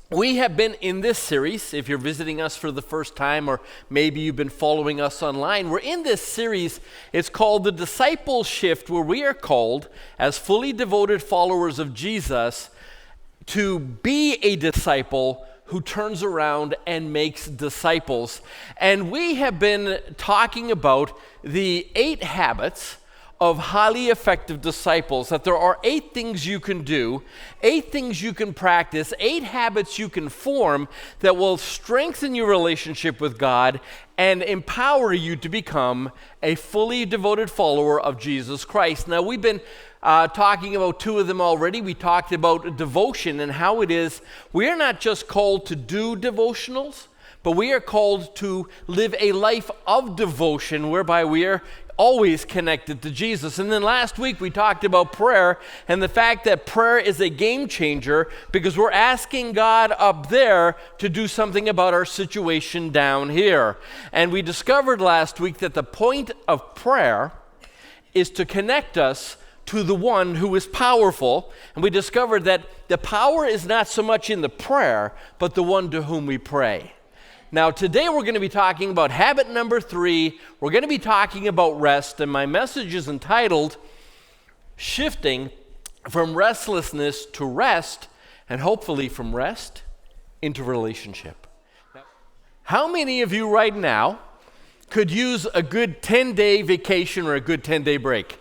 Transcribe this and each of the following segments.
We have been in this series, if you're visiting us for the first time, or maybe you've been following us online, we're in this series. It's called The Disciple Shift, where we are called, as fully devoted followers of Jesus, to be a disciple who turns around and makes disciples. And we have been talking about the 8 habits of highly effective disciples, that there are 8 things you can do, 8 things you can practice, 8 habits you can form that will strengthen your relationship with God and empower you to become a fully devoted follower of Jesus Christ. Now, we've been talking about 2 of them already. We talked about devotion and how it is we are not just called to do devotionals, but we are called to live a life of devotion whereby we are always connected to Jesus. And then last week we talked about prayer and the fact that prayer is a game changer because we're asking God up there to do something about our situation down here. And we discovered last week that the point of prayer is to connect us to the one who is powerful. And we discovered that the power is not so much in the prayer, but the one to whom we pray. Now, today we're going to be talking about habit number 3. We're going to be talking about rest, and my message is entitled, Shifting from Restlessness to Rest, and hopefully from rest into relationship. Now, how many of you right now could use a good 10-day vacation or a good 10-day break?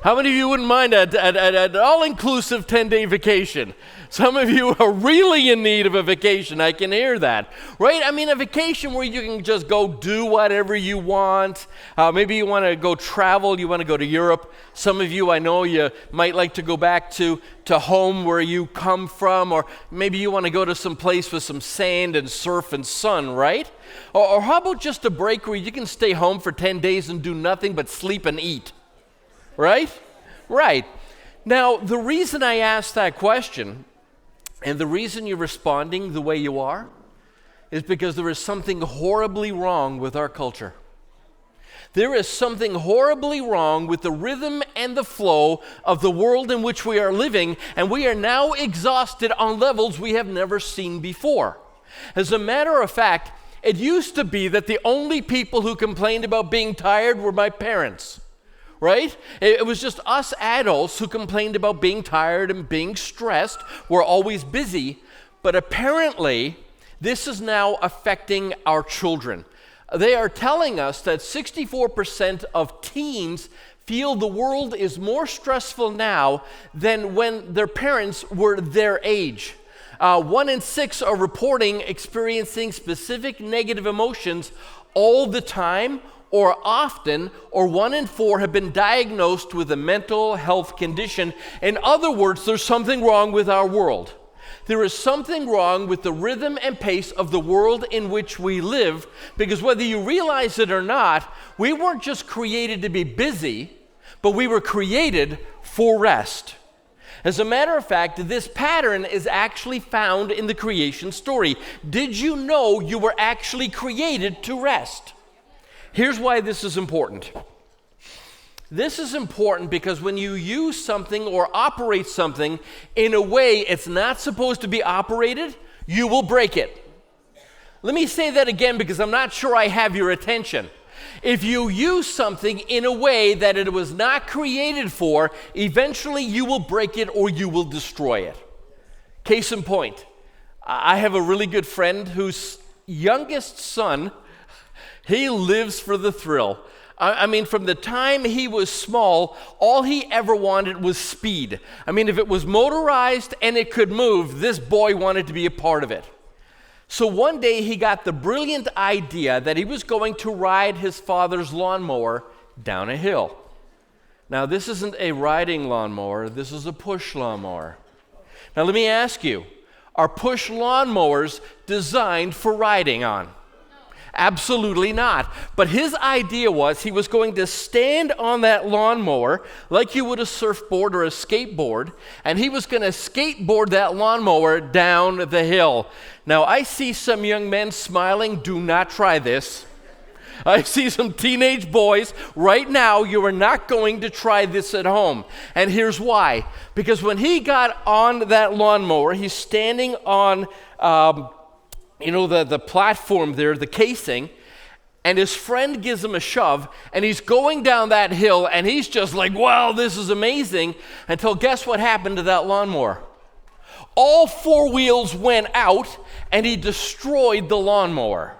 How many of you wouldn't mind an all-inclusive 10-day vacation? Some of you are really in need of a vacation. I can hear that, right? I mean, a vacation where you can just go do whatever you want. Maybe you want to go travel. You want to go to Europe. Some of you, I know you might like to go back to home where you come from, or maybe you want to go to some place with some sand and surf and sun, right? Or how about just a break where you can stay home for 10 days and do nothing but sleep and eat? Right? Right. Now, the reason I asked that question, and the reason you're responding the way you are, is because there is something horribly wrong with our culture. There is something horribly wrong with the rhythm and the flow of the world in which we are living, and we are now exhausted on levels we have never seen before. As a matter of fact, it used to be that the only people who complained about being tired were my parents. Right? It was just us adults who complained about being tired and being stressed. We're always busy. But apparently, this is now affecting our children. They are telling us that 64% of teens feel the world is more stressful now than when their parents were their age. 1 in 6 are reporting experiencing specific negative emotions all the time or often, or 1 in 4 have been diagnosed with a mental health condition. In other words, there's something wrong with our world. There is something wrong with the rhythm and pace of the world in which we live, because whether you realize it or not, we weren't just created to be busy, but we were created for rest. As a matter of fact, this pattern is actually found in the creation story. Did you know you were actually created to rest? Here's why this is important. This is important because when you use something or operate something in a way it's not supposed to be operated, you will break it. Let me say that again because I'm not sure I have your attention. If you use something in a way that it was not created for, eventually you will break it or you will destroy it. Case in point, I have a really good friend whose youngest son, he lives for the thrill. I mean, from the time he was small, all he ever wanted was speed. I mean, if it was motorized and it could move, this boy wanted to be a part of it. So one day he got the brilliant idea that he was going to ride his father's lawnmower down a hill. Now, this isn't a riding lawnmower, this is a push lawnmower. Now, let me ask you, are push lawnmowers designed for riding on? Absolutely not. But his idea was he was going to stand on that lawnmower like you would a surfboard or a skateboard, and he was going to skateboard that lawnmower down the hill. Now, I see some young men smiling. Do not try this. I see some teenage boys right now. You are not going to try this at home. And here's why. Because when he got on that lawnmower, he's standing on, the platform there, the casing, and his friend gives him a shove, and he's going down that hill, and he's just like, wow, this is amazing, until guess what happened to that lawnmower? All four wheels went out, and he destroyed the lawnmower.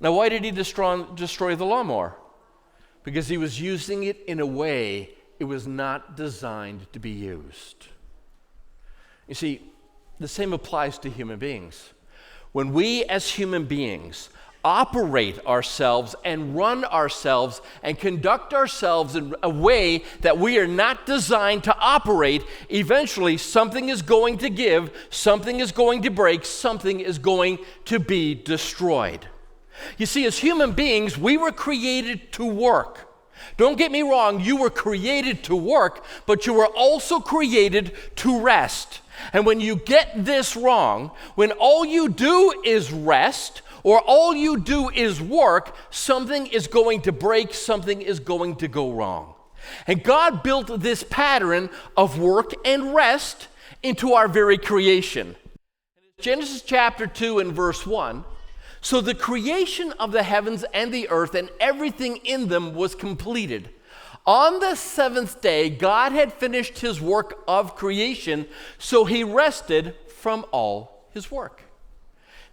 Now, why did he destroy the lawnmower? Because he was using it in a way it was not designed to be used. You see, the same applies to human beings. When we as human beings operate ourselves and run ourselves and conduct ourselves in a way that we are not designed to operate, eventually something is going to give, something is going to break, something is going to be destroyed. You see, as human beings, we were created to work. Don't get me wrong, you were created to work, but you were also created to rest. And when you get this wrong, when all you do is rest, or all you do is work, something is going to break, something is going to go wrong. And God built this pattern of work and rest into our very creation. Genesis chapter 2 and verse 1, so the creation of the heavens and the earth and everything in them was completed. On the seventh day, God had finished his work of creation, so he rested from all his work.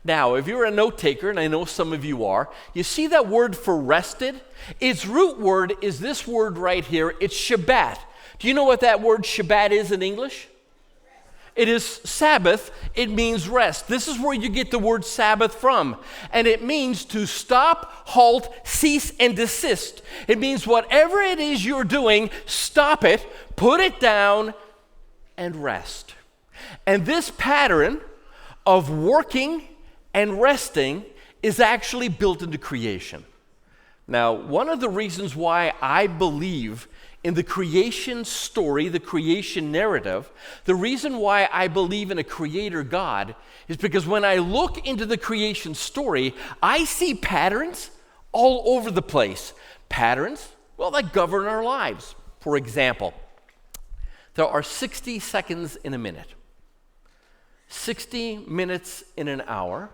Now, if you're a note taker, and I know some of you are, you see that word for rested? Its root word is this word right here. It's Shabbat. Do you know what that word Shabbat is in English? It is Sabbath. It means rest. This is where you get the word Sabbath from. And it means to stop, halt, cease, and desist. It means whatever it is you're doing, stop it, put it down, and rest. And this pattern of working and resting is actually built into creation. Now, one of the reasons why I believe in the creation story, the creation narrative, the reason why I believe in a creator God is because when I look into the creation story, I see patterns all over the place. Patterns, well, that govern our lives. For example, there are 60 seconds in a minute, 60 minutes in an hour.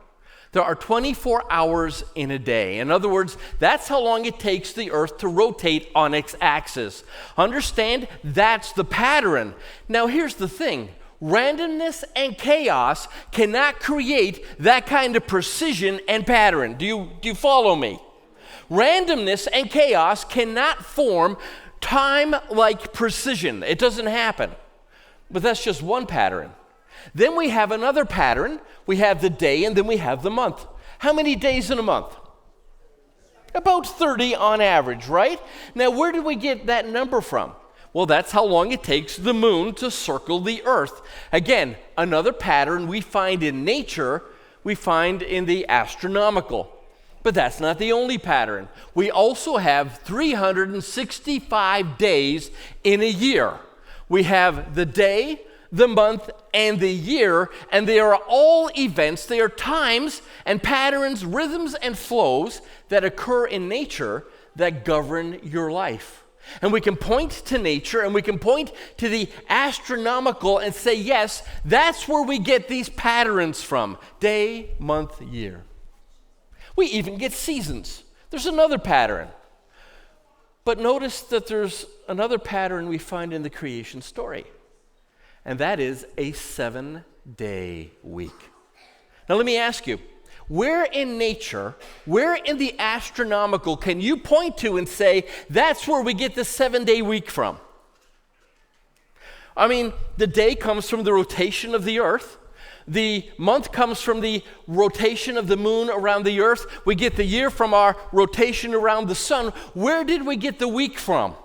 There are 24 hours in a day. In other words, that's how long it takes the earth to rotate on its axis. Understand? That's the pattern. Now, here's the thing. Randomness and chaos cannot create that kind of precision and pattern. Do you follow me? Randomness and chaos cannot form time-like precision. It doesn't happen. But that's just one pattern. Then we have another pattern. We have the day, and then we have the month. How many days in a month? About 30 on average, right? Now, where did we get that number from? Well, that's how long it takes the moon to circle the earth. Again, another pattern we find in nature, we find in the astronomical. But that's not the only pattern. We also have 365 days in a year. We have the day, the month, and the year, and they are all events, they are times and patterns, rhythms and flows that occur in nature that govern your life. And we can point to nature and we can point to the astronomical and say, yes, that's where we get these patterns from. Day, month, year. We even get seasons. There's another pattern. But notice that there's another pattern we find in the creation story. And that is a 7-day week. Now let me ask you, where in nature, where in the astronomical can you point to and say, that's where we get the 7-day week from? I mean, the day comes from the rotation of the earth. The month comes from the rotation of the moon around the earth. We get the year from our rotation around the sun. Where did we get the week from?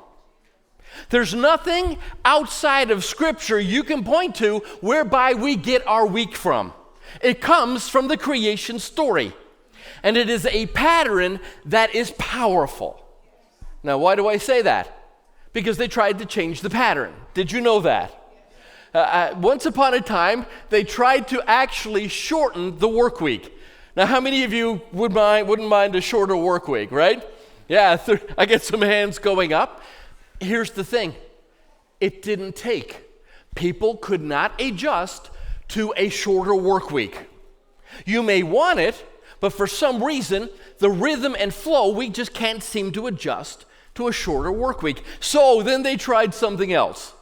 There's nothing outside of Scripture you can point to whereby we get our week from. It comes from the creation story. And it is a pattern that is powerful. Now, why do I say that? Because they tried to change the pattern. Did you know that? Once upon a time, they tried to actually shorten the work week. Now, how many of you wouldn't mind a shorter work week, right? Yeah, I get some hands going up. Here's the thing. It didn't take. People could not adjust to a shorter work week. You may want it, but for some reason, the rhythm and flow, we just can't seem to adjust to a shorter work week. So then they tried something else.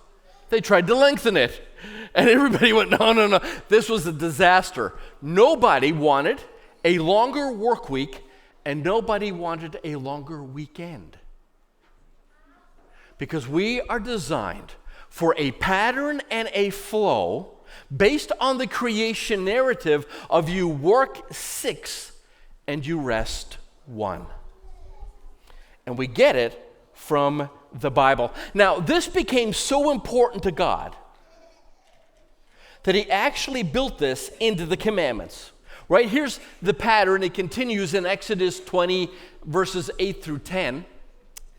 They tried to lengthen it. And everybody went, no. This was a disaster. Nobody wanted a longer work week, and nobody wanted a longer weekend. Because we are designed for a pattern and a flow based on the creation narrative of you work 6 and you rest 1. And we get it from the Bible. Now, this became so important to God that he actually built this into the commandments. Right? Here's the pattern. It continues in Exodus 20, verses 8 through 10.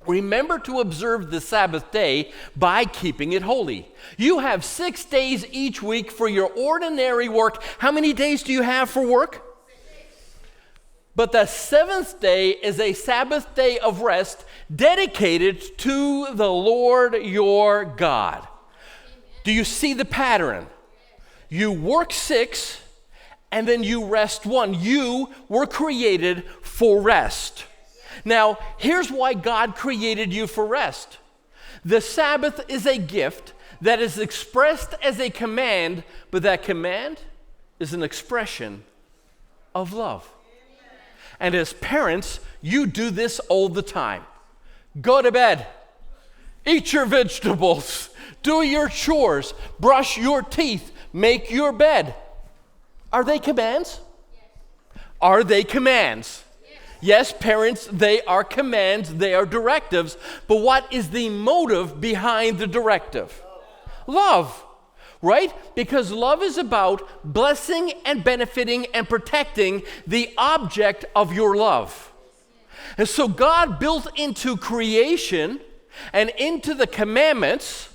Remember to observe the Sabbath day by keeping it holy. You have 6 days each week for your ordinary work. How many days do you have for work? 6. But the 7th day is a Sabbath day of rest dedicated to the Lord your God. Amen. Do you see the pattern? Yes. You work 6 and then you rest 1. You were created for rest. Now, here's why God created you for rest. The Sabbath is a gift that is expressed as a command, but that command is an expression of love. And as parents, you do this all the time. Go to bed, eat your vegetables, do your chores, brush your teeth, make your bed. Are they commands? Yes. Are they commands? Yes, parents, they are commands, they are directives, but what is the motive behind the directive? Love, right? Because love is about blessing and benefiting and protecting the object of your love. And so God built into creation and into the commandments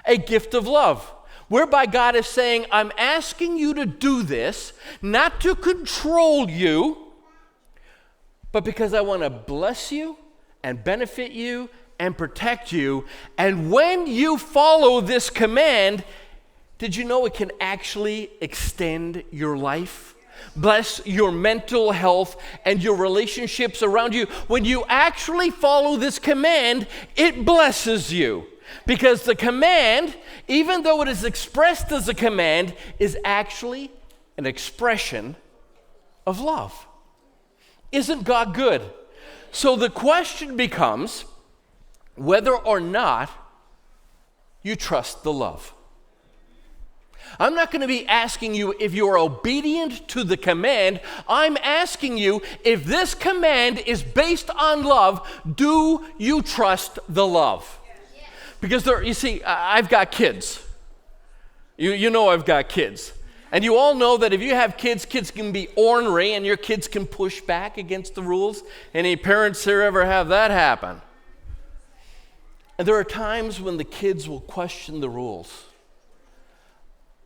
a gift of love, whereby God is saying, I'm asking you to do this, not to control you, but because I want to bless you and benefit you and protect you. And when you follow this command, did you know it can actually extend your life? Bless your mental health and your relationships around you. When you actually follow this command, it blesses you. Because the command, even though it is expressed as a command, is actually an expression of love. Isn't God good? So the question becomes whether or not you trust the love. I'm not going to be asking you if you are obedient to the command. I'm asking you if this command is based on love, do you trust the love? Because you see, I've got kids. You know I've got kids. And you all know that if you have kids, kids can be ornery and your kids can push back against the rules. Any parents here ever have that happen? And there are times when the kids will question the rules.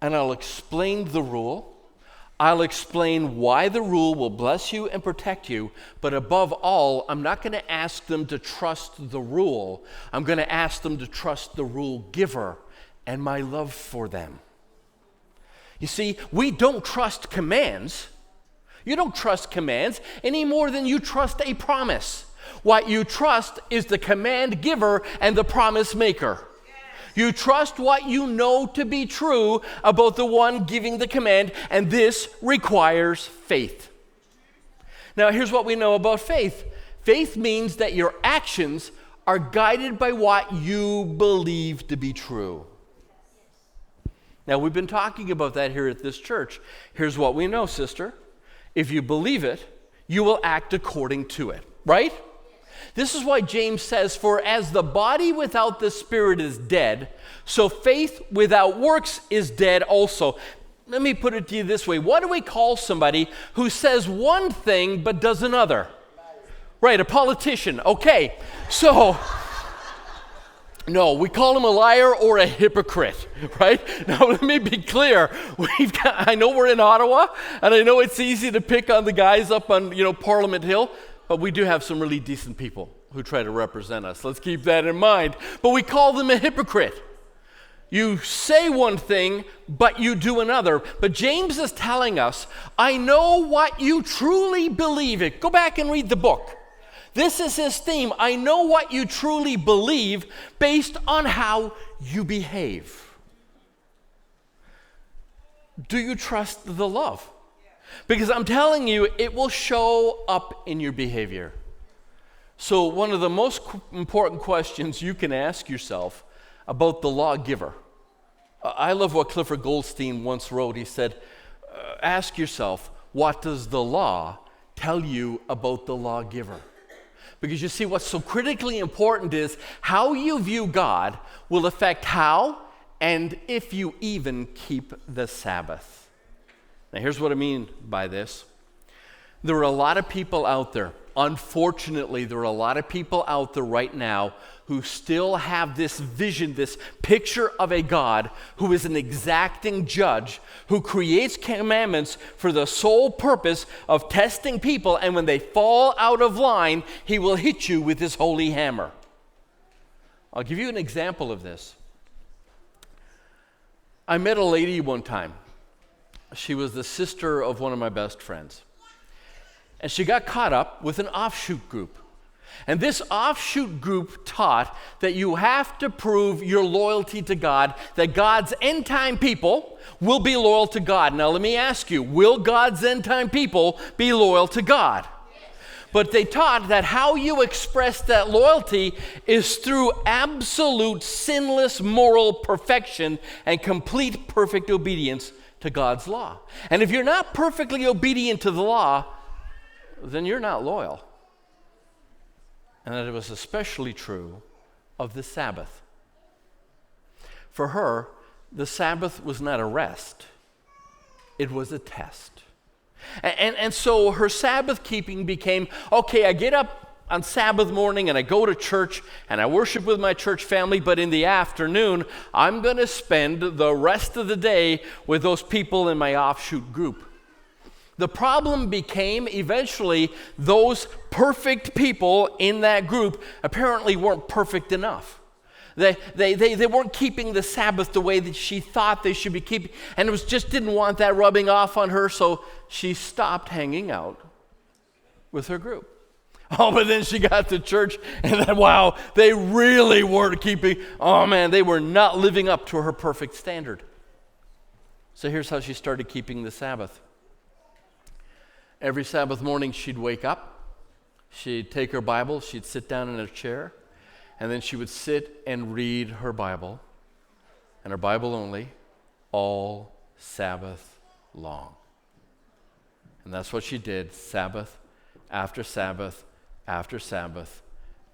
And I'll explain the rule. I'll explain why the rule will bless you and protect you. But above all, I'm not going to ask them to trust the rule. I'm going to ask them to trust the rule giver and my love for them. You see, we don't trust commands. You don't trust commands any more than you trust a promise. What you trust is the command giver and the promise maker. You trust what you know to be true about the one giving the command, and this requires faith. Now, here's what we know about faith. Faith means that your actions are guided by what you believe to be true. Now, we've been talking about that here at this church. Here's what we know, sister. If you believe it, you will act according to it, right? This is why James says, for as the body without the spirit is dead, so faith without works is dead also. Let me put it to you this way. What do we call somebody who says one thing but does another? Right, a politician. Okay, so No, we call him a liar or a hypocrite, right? Now, let me be clear. I know we're in Ottawa, and I know it's easy to pick on the guys up on, Parliament Hill, but we do have some really decent people who try to represent us. Let's keep that in mind. But we call them a hypocrite. You say one thing, but you do another. But James is telling us, I know what you truly believe. Go back and read the book. This is his theme. I know what you truly believe based on how you behave. Do you trust the love? Because I'm telling you, it will show up in your behavior. So one of the most important questions you can ask yourself about the lawgiver. I love what Clifford Goldstein once wrote. He said, ask yourself, what does the law tell you about the lawgiver? Because you see, what's so critically important is how you view God will affect how and if you even keep the Sabbath. Now, here's what I mean by this. There are a lot of people out there, unfortunately, there are a lot of people out there right now who still have this vision, this picture of a God who is an exacting judge, who creates commandments for the sole purpose of testing people, and when they fall out of line, he will hit you with his holy hammer. I'll give you an example of this. I met a lady one time. She was the sister of one of my best friends. And she got caught up with an offshoot group. And this offshoot group taught that you have to prove your loyalty to God, that God's end time people will be loyal to God. Now let me ask you, will God's end time people be loyal to God? But they taught that how you express that loyalty is through absolute sinless moral perfection and complete perfect obedience to God's law. And if you're not perfectly obedient to the law, then you're not loyal. And that it was especially true of the Sabbath. For her, the Sabbath was not a rest. It was a test. And so her Sabbath keeping became, okay, I get up on Sabbath morning and I go to church and I worship with my church family, but in the afternoon, I'm going to spend the rest of the day with those people in my offshoot group. The problem became eventually those perfect people in that group apparently weren't perfect enough. They weren't keeping the Sabbath the way that she thought they should be keeping, and it just didn't want that rubbing off on her, so she stopped hanging out with her group. Oh, but then she got to church, and then, wow, they really weren't keeping, oh man, they were not living up to her perfect standard. So here's how she started keeping the Sabbath. Every Sabbath morning, she'd wake up, she'd take her Bible, she'd sit down in a chair, and then she would sit and read her Bible, and her Bible only, all Sabbath long. And that's what she did, Sabbath after Sabbath after Sabbath,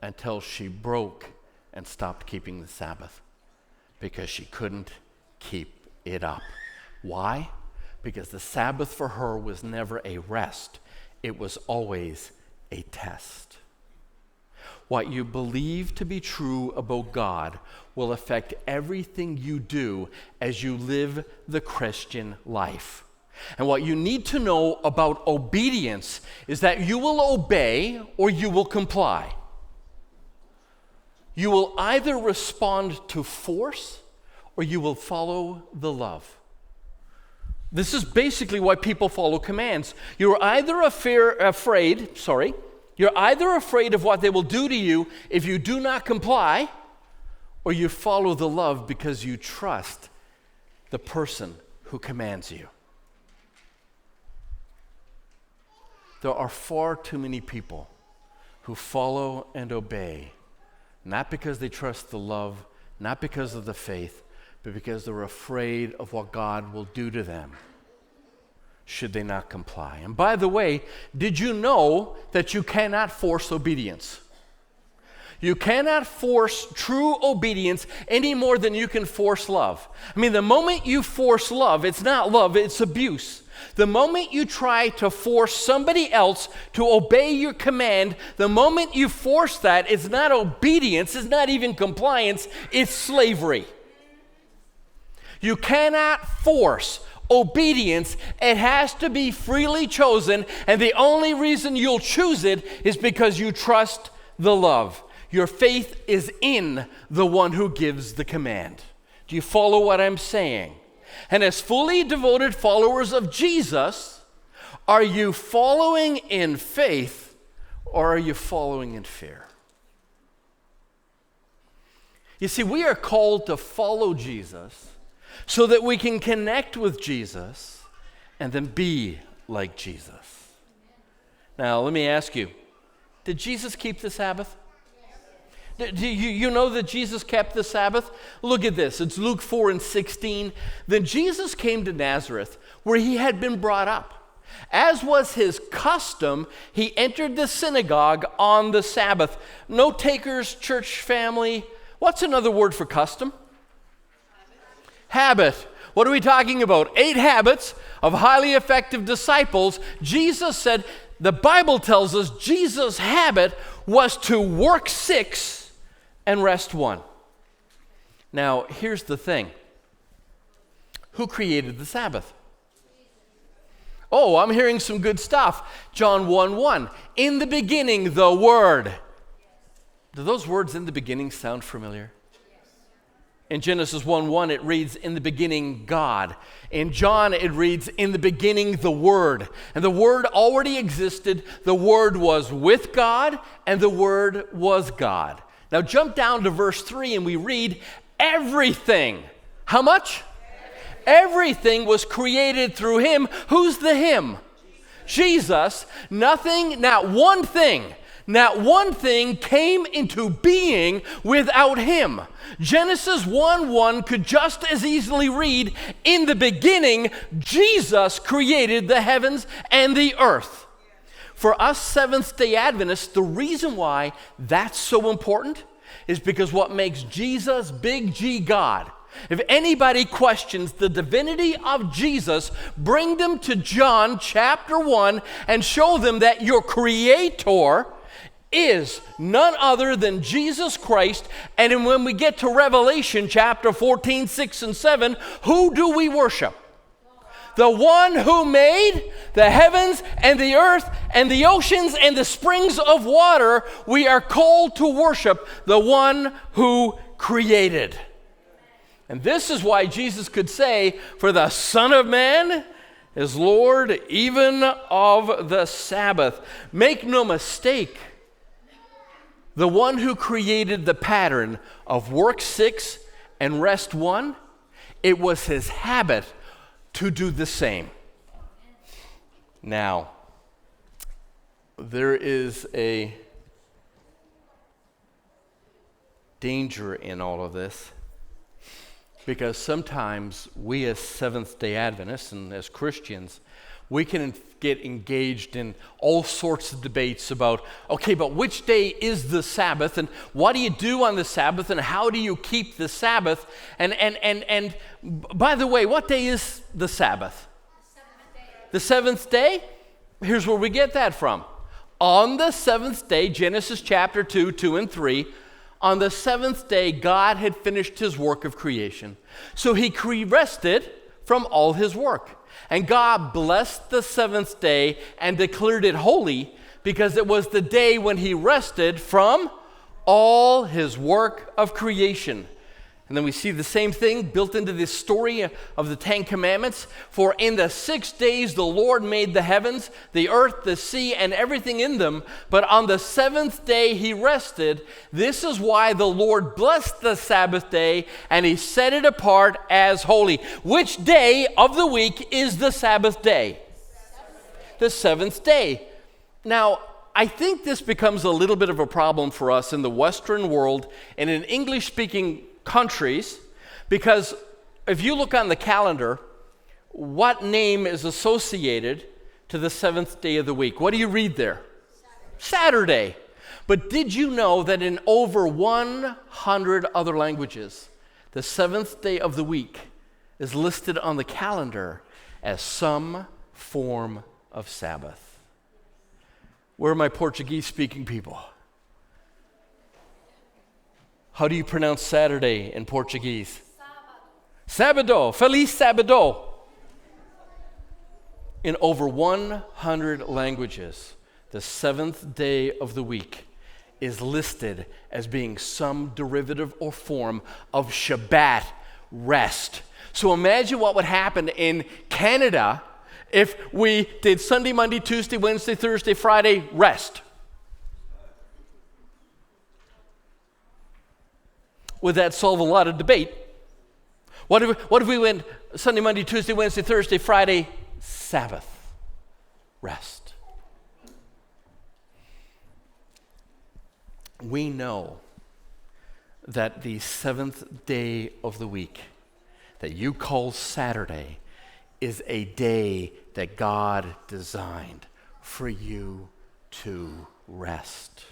until she broke and stopped keeping the Sabbath, because she couldn't keep it up. Why? Because the Sabbath for her was never a rest. It was always a test. What you believe to be true about God will affect everything you do as you live the Christian life. And what you need to know about obedience is that you will obey or you will comply. You will either respond to force or you will follow the love. This is basically why people follow commands. You're either afraid of what they will do to you if you do not comply, or you follow the love because you trust the person who commands you. There are far too many people who follow and obey, not because they trust the love, not because of the faith, but because they're afraid of what God will do to them should they not comply. And by the way, did you know that you cannot force obedience? You cannot force true obedience any more than you can force love. I mean, the moment you force love, it's not love, it's abuse. The moment you try to force somebody else to obey your command, the moment you force that, it's not obedience, it's not even compliance, it's slavery. You cannot force obedience. It has to be freely chosen, and the only reason you'll choose it is because you trust the love. Your faith is in the one who gives the command. Do you follow what I'm saying? And as fully devoted followers of Jesus, are you following in faith or are you following in fear? You see, we are called to follow Jesus so that we can connect with Jesus and then be like Jesus. Now, let me ask you, did Jesus keep the Sabbath? Do you know that Jesus kept the Sabbath? Look at this. It's Luke 4:16. Then Jesus came to Nazareth, where he had been brought up. As was his custom, he entered the synagogue on the Sabbath. Note takers, church family. What's another word for custom? Habit. What are we talking about? 8 habits of highly effective disciples. Jesus said, the Bible tells us Jesus' habit was to work 6 and rest 1. Now, here's the thing. Who created the Sabbath? Oh, I'm hearing some good stuff. John 1:1. In the beginning, the Word. Do those words in the beginning sound familiar? In Genesis 1:1, it reads, in the beginning, God. In John, it reads, in the beginning, the Word. And the Word already existed. The Word was with God, and the Word was God. Now jump down to verse 3 and we read, everything. How much? Everything was created through him. Who's the him? Jesus. Nothing, not one thing came into being without him. Genesis 1:1 could just as easily read, in the beginning, Jesus created the heavens and the earth. For us Seventh-day Adventists, the reason why that's so important is because what makes Jesus, big G, God. If anybody questions the divinity of Jesus, bring them to John chapter 1 and show them that your creator is none other than Jesus Christ. And then when we get to Revelation chapter 14, 6, and 7, who do we worship? The one who made the heavens and the earth and the oceans and the springs of water. We are called to worship the one who created. And this is why Jesus could say, for the Son of Man is Lord even of the Sabbath. Make no mistake, the one who created the pattern of work 6 and rest 1, it was his habit to do the same. Now, there is a danger in all of this, because sometimes we as Seventh-day Adventists and as Christians, we can get engaged in all sorts of debates about, okay, but which day is the Sabbath, and what do you do on the Sabbath, and how do you keep the Sabbath? And by the way, what day is the Sabbath? The seventh day? Here's where we get that from. On the seventh day, Genesis chapter 2, 2 and 3, on the seventh day, God had finished his work of creation. So he rested from all his work. And God blessed the seventh day and declared it holy, because it was the day when he rested from all his work of creation. And then we see the same thing built into this story of the 10 Commandments. For in the 6 days the Lord made the heavens, the earth, the sea, and everything in them. But on the 7th day he rested. This is why the Lord blessed the Sabbath day, and he set it apart as holy. Which day of the week is the Sabbath day? The 7th day. Now, I think this becomes a little bit of a problem for us in the Western world and in English-speaking countries, because if you look on the calendar, what name is associated to the 7th day of the week? What do you read there? Saturday. But did you know that in over 100 other languages, the 7th day of the week is listed on the calendar as some form of Sabbath. Where are my Portuguese-speaking people? How do you pronounce Saturday in Portuguese? Sábado. Feliz Sábado. In over 100 languages, the seventh day of the week is listed as being some derivative or form of Shabbat, rest. So imagine what would happen in Canada if we did Sunday, Monday, Tuesday, Wednesday, Thursday, Friday, rest. Would that solve a lot of debate? What if we went Sunday, Monday, Tuesday, Wednesday, Thursday, Friday, Sabbath, rest? We know that the seventh day of the week that you call Saturday is a day that God designed for you to rest.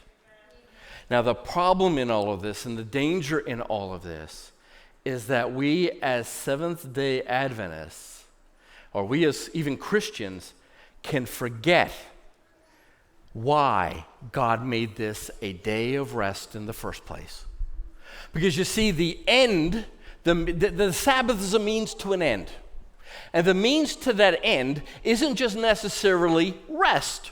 Now, the problem in all of this and the danger in all of this is that we as Seventh-day Adventists, or we as even Christians, can forget why God made this a day of rest in the first place. Because you see, the Sabbath is a means to an end. And the means to that end isn't just necessarily rest.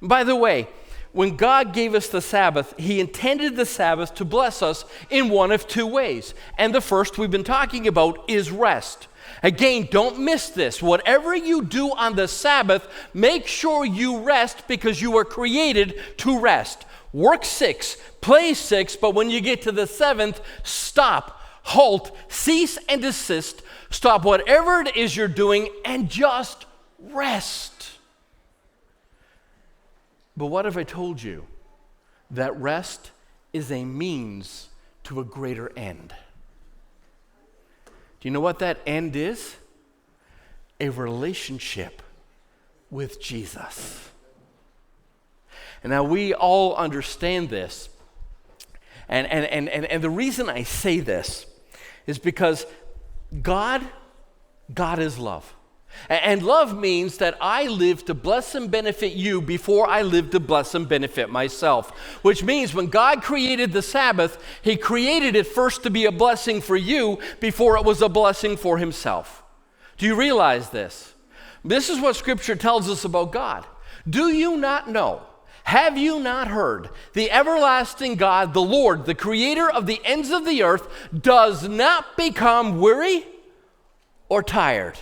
By the way, when God gave us the Sabbath, He intended the Sabbath to bless us in one of two ways. And the first we've been talking about is rest. Again, don't miss this. Whatever you do on the Sabbath, make sure you rest because you were created to rest. Work 6, play 6, but when you get to the seventh, stop, halt, cease and desist, stop whatever it is you're doing and just rest. But what if I told you that rest is a means to a greater end? Do you know what that end is? A relationship with Jesus. And now we all understand this. And the reason I say this is because God is love. And love means that I live to bless and benefit you before I live to bless and benefit myself. Which means when God created the Sabbath, He created it first to be a blessing for you before it was a blessing for Himself. Do you realize this? This is what Scripture tells us about God. Do you not know? Have you not heard? The everlasting God, the Lord, the creator of the ends of the earth, does not become weary or tired.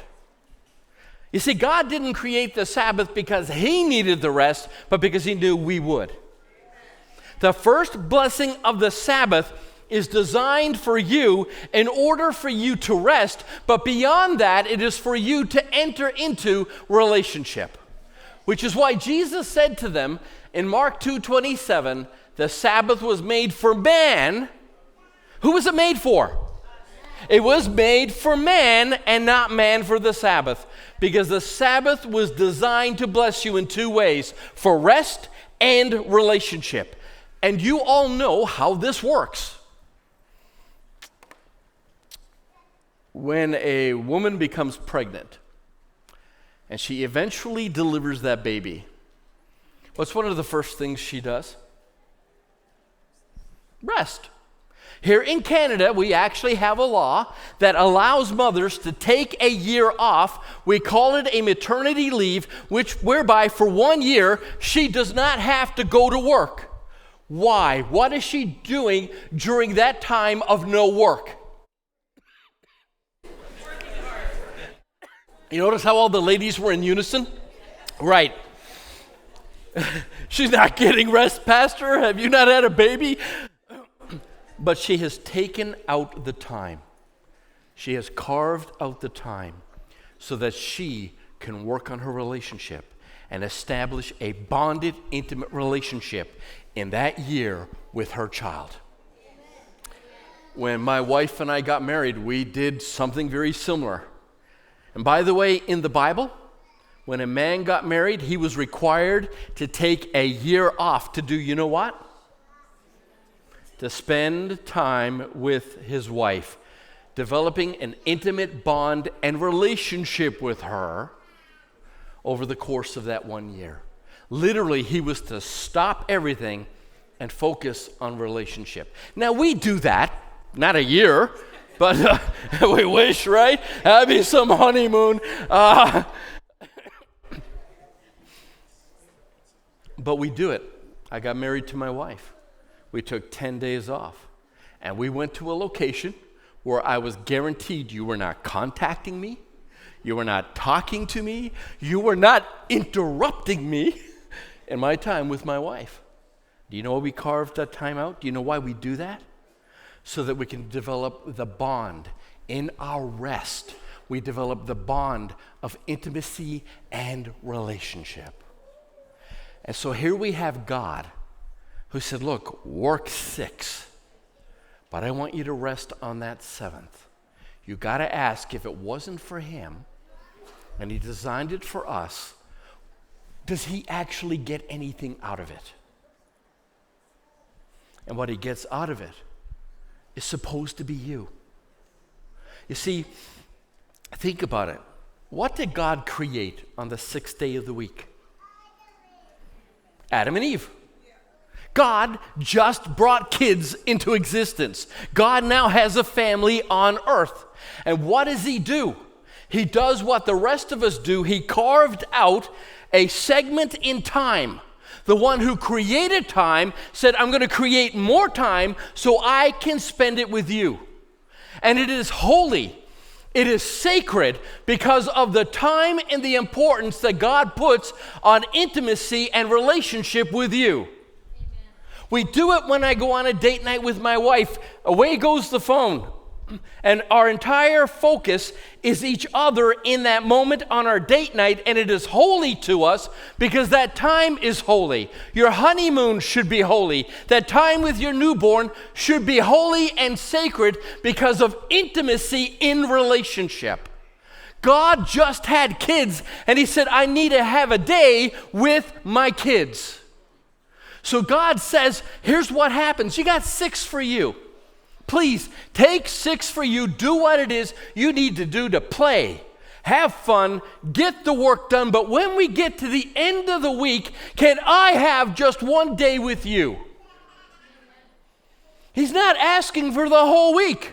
You see, God didn't create the Sabbath because He needed the rest, but because He knew we would. The first blessing of the Sabbath is designed for you in order for you to rest, but beyond that, it is for you to enter into relationship. Which is why Jesus said to them in Mark 2:27, the Sabbath was made for man. Who was it made for? It was made for man and not man for the Sabbath. Because the Sabbath was designed to bless you in two ways, for rest and relationship. And you all know how this works. When a woman becomes pregnant and she eventually delivers that baby, what's one of the first things she does? Rest. Here in Canada, we actually have a law that allows mothers to take a year off. We call it a maternity leave, whereby for 1 year, she does not have to go to work. Why? What is she doing during that time of no work? You notice how all the ladies were in unison? Right. She's not getting rest, Pastor. Have you not had a baby? But she has taken out the time. She has carved out the time so that she can work on her relationship and establish a bonded, intimate relationship in that year with her child. When my wife and I got married, we did something very similar. And by the way, in the Bible, when a man got married, he was required to take a year off to do, you know what? To spend time with his wife, developing an intimate bond and relationship with her, over the course of that 1 year. Literally, he was to stop everything and focus on relationship. Now, we do that, not a year, but we wish, right? That'd be some honeymoon. But we do it. I got married to my wife. We took 10 days off, and we went to a location where I was guaranteed you were not contacting me, you were not talking to me, you were not interrupting me in my time with my wife. Do you know why we carved that time out? Do you know why we do that? So that we can develop the bond in our rest. We develop the bond of intimacy and relationship. And so here we have God who said, look, work 6, but I want you to rest on that 7th. You got to ask, if it wasn't for him and he designed it for us, does he actually get anything out of it? And what he gets out of it is supposed to be you. You see, think about it. What did God create on the 6th day of the week? Adam and Eve. God just brought kids into existence. God now has a family on earth. And what does he do? He does what the rest of us do. He carved out a segment in time. The one who created time said, I'm going to create more time so I can spend it with you. And it is holy. It is sacred because of the time and the importance that God puts on intimacy and relationship with you. Amen. We do it when I go on a date night with my wife. Away goes the phone. And our entire focus is each other in that moment on our date night, and it is holy to us because that time is holy. Your honeymoon should be holy. That time with your newborn should be holy and sacred because of intimacy in relationship. God just had kids, and he said, I need to have a day with my kids. So God says, here's what happens. You got 6 for you. Please, take 6 for you. Do what it is you need to do to play. Have fun. Get the work done. But when we get to the end of the week, can I have just 1 day with you? He's not asking for the whole week.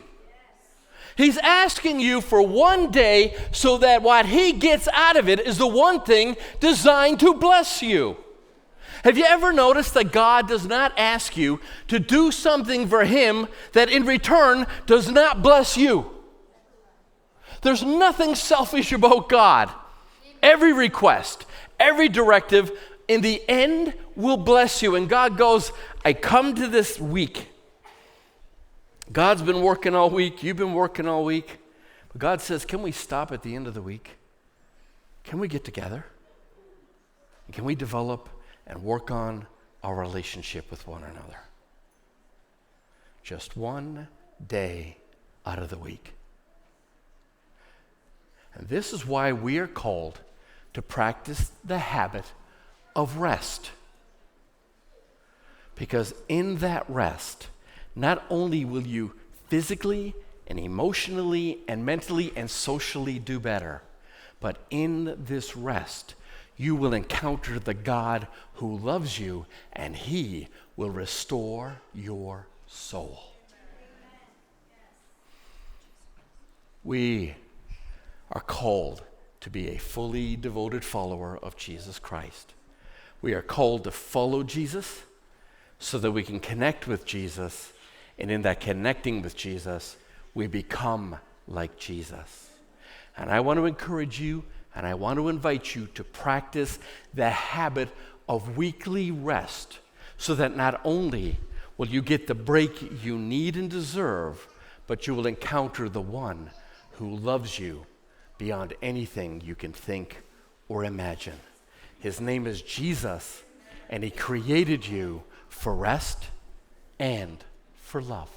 He's asking you for 1 day so that what he gets out of it is the one thing designed to bless you. Have you ever noticed that God does not ask you to do something for him that in return does not bless you? There's nothing selfish about God. Every request, every directive, in the end will bless you. And God goes, I come to this week. God's been working all week. You've been working all week. But God says, can we stop at the end of the week? Can we get together? Can we develop and work on our relationship with one another? Just 1 day out of the week. And this is why we are called to practice the habit of rest. Because in that rest, not only will you physically and emotionally and mentally and socially do better, but in this rest, you will encounter the God who loves you, and he will restore your soul. We are called to be a fully devoted follower of Jesus Christ. We are called to follow Jesus so that we can connect with Jesus, and in that connecting with Jesus, we become like Jesus. And I want to encourage you, and I want to invite you to practice the habit of weekly rest so that not only will you get the break you need and deserve, but you will encounter the one who loves you beyond anything you can think or imagine. His name is Jesus, and he created you for rest and for love.